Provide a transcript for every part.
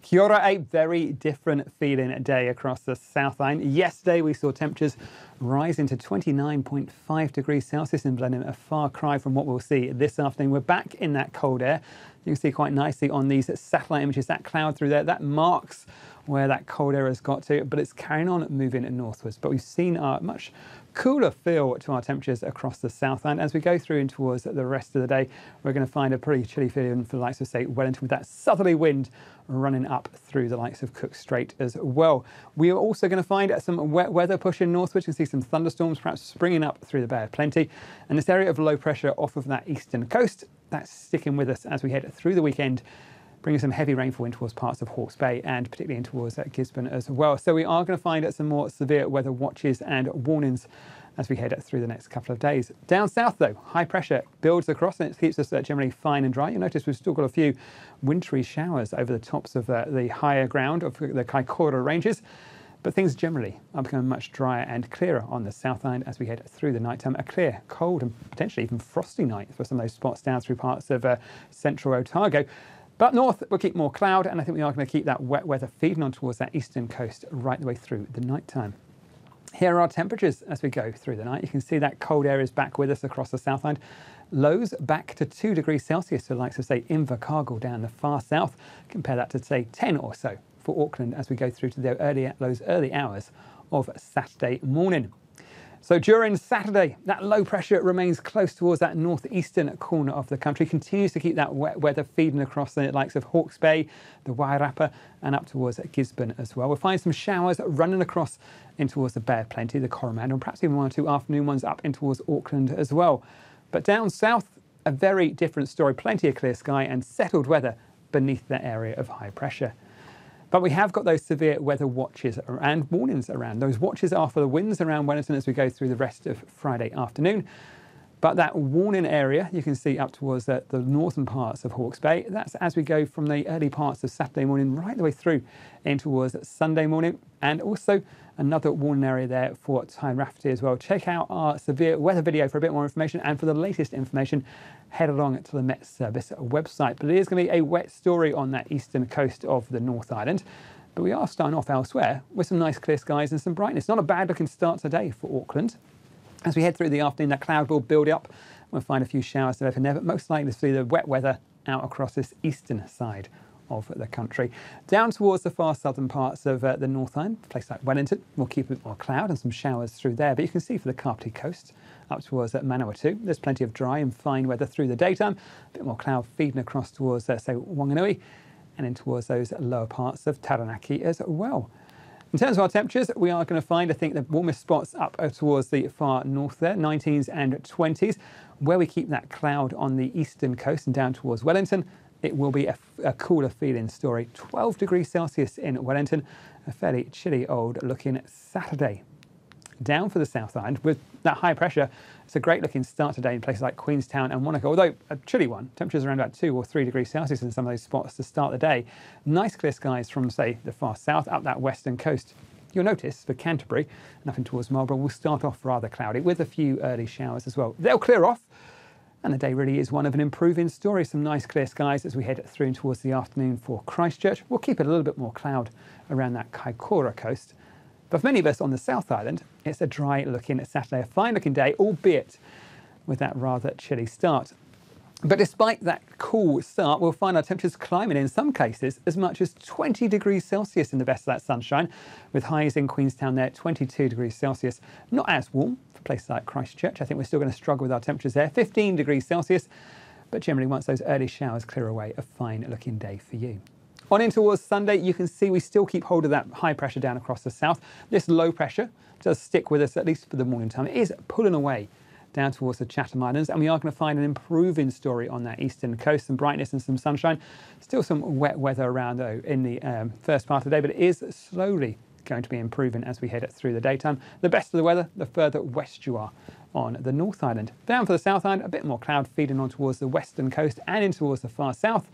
Kia ora, a very different feeling day across the South Island. Yesterday we saw temperatures rising to 29.5 degrees Celsius in Blenheim, a far cry from what we'll see this afternoon. We're back in that cold air. You can see quite nicely on these satellite images, that cloud through there, that marks where that cold air has got to, but it's carrying on moving northwards. But we've seen a much cooler feel to our temperatures across the South Island. As we go through in towards the rest of the day, we're going to find a pretty chilly feeling for the likes of, say, Wellington, with that southerly wind running up through the likes of Cook Strait as well. We are also going to find some wet weather pushing northwards. You can see some thunderstorms perhaps springing up through the Bay of Plenty. And this area of low pressure off of that eastern coast, that's sticking with us as we head through the weekend, bringing some heavy rainfall in towards parts of Hawke's Bay and particularly in towards Gisborne as well. So we are going to find some more severe weather watches and warnings as we head through the next couple of days. Down south though, high pressure builds across and it keeps us generally fine and dry. You'll notice we've still got a few wintry showers over the tops of the higher ground of the Kaikoura ranges. But things generally are becoming much drier and clearer on the South Island as we head through the night time. A clear, cold and potentially even frosty night for some of those spots down through parts of central Otago. But north, we'll keep more cloud, and I think we are going to keep that wet weather feeding on towards that eastern coast right the way through the night time. Here are our temperatures as we go through the night. You can see that cold air is back with us across the South Island. Lows back to 2 degrees Celsius, so like to say Invercargill down the far south. Compare that to say 10 or so for Auckland as we go through to those early hours of Saturday morning. So during Saturday, that low pressure remains close towards that northeastern corner of the country, continues to keep that wet weather feeding across the likes of Hawke's Bay, the Wairarapa, and up towards Gisborne as well. We'll find some showers running across in towards the Bay of Plenty, the Coromandel, and perhaps even one or two afternoon ones up in towards Auckland as well. But down south, a very different story. Plenty of clear sky and settled weather beneath that area of high pressure. But we have got those severe weather watches and warnings around. Those watches are for the winds around Wellington as we go through the rest of Friday afternoon. But that warning area, you can see up towards the northern parts of Hawke's Bay. That's as we go from the early parts of Saturday morning right the way through in towards Sunday morning. And also another warning area there for Tairāwhiti as well. Check out our severe weather video for a bit more information, and for the latest information, head along to the Met Service website. But it is going to be a wet story on that eastern coast of the North Island. But we are starting off elsewhere with some nice clear skies and some brightness. Not a bad looking start today for Auckland. As we head through the afternoon, that cloud will build up. We'll find a few showers there, but most likely to see the wet weather out across this eastern side of the country. Down towards the far southern parts of the North Island, a place like Wellington, we'll keep a bit more cloud and some showers through there. But you can see for the Kapiti coast, up towards Manawatu, there's plenty of dry and fine weather through the daytime. A bit more cloud feeding across towards, say, Wanganui, and in towards those lower parts of Taranaki as well. In terms of our temperatures, we are going to find, I think, the warmest spots up towards the far north there, 19s and 20s. Where we keep that cloud on the eastern coast and down towards Wellington, it will be a cooler feeling story. 12 degrees Celsius in Wellington, a fairly chilly old looking Saturday. Down for the South Island with that high pressure, it's a great looking start today in places like Queenstown and Wanaka, although a chilly one. Temperatures around about 2 or 3 degrees Celsius in some of those spots to start the day. Nice clear skies from, say, the far south up that western coast. You'll notice for Canterbury and up in towards Marlborough, we'll start off rather cloudy with a few early showers as well. They'll clear off, and the day really is one of an improving story. Some nice clear skies as we head through towards the afternoon for Christchurch. We'll keep it a little bit more cloud around that Kaikoura coast. But for many of us on the South Island, it's a dry looking Saturday, a fine looking day, albeit with that rather chilly start. But despite that cool start, we'll find our temperatures climbing in some cases as much as 20 degrees Celsius in the best of that sunshine, with highs in Queenstown there, 22 degrees Celsius. Not as warm for places like Christchurch. I think we're still going to struggle with our temperatures there, 15 degrees Celsius. But generally, once those early showers clear away, a fine looking day for you. On in towards Sunday, you can see we still keep hold of that high pressure down across the south. This low pressure does stick with us, at least for the morning time. It is pulling away down towards the Chatham Islands, and we are going to find an improving story on that eastern coast, some brightness and some sunshine. Still some wet weather around, though, in the first part of the day, but it is slowly going to be improving as we head through the daytime. The best of the weather, the further west you are on the North Island. Down for the South Island, a bit more cloud feeding on towards the western coast and in towards the far south.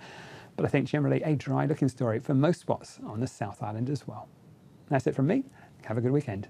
But I think generally a dry looking story for most spots on the South Island as well. That's it from me. Have a good weekend.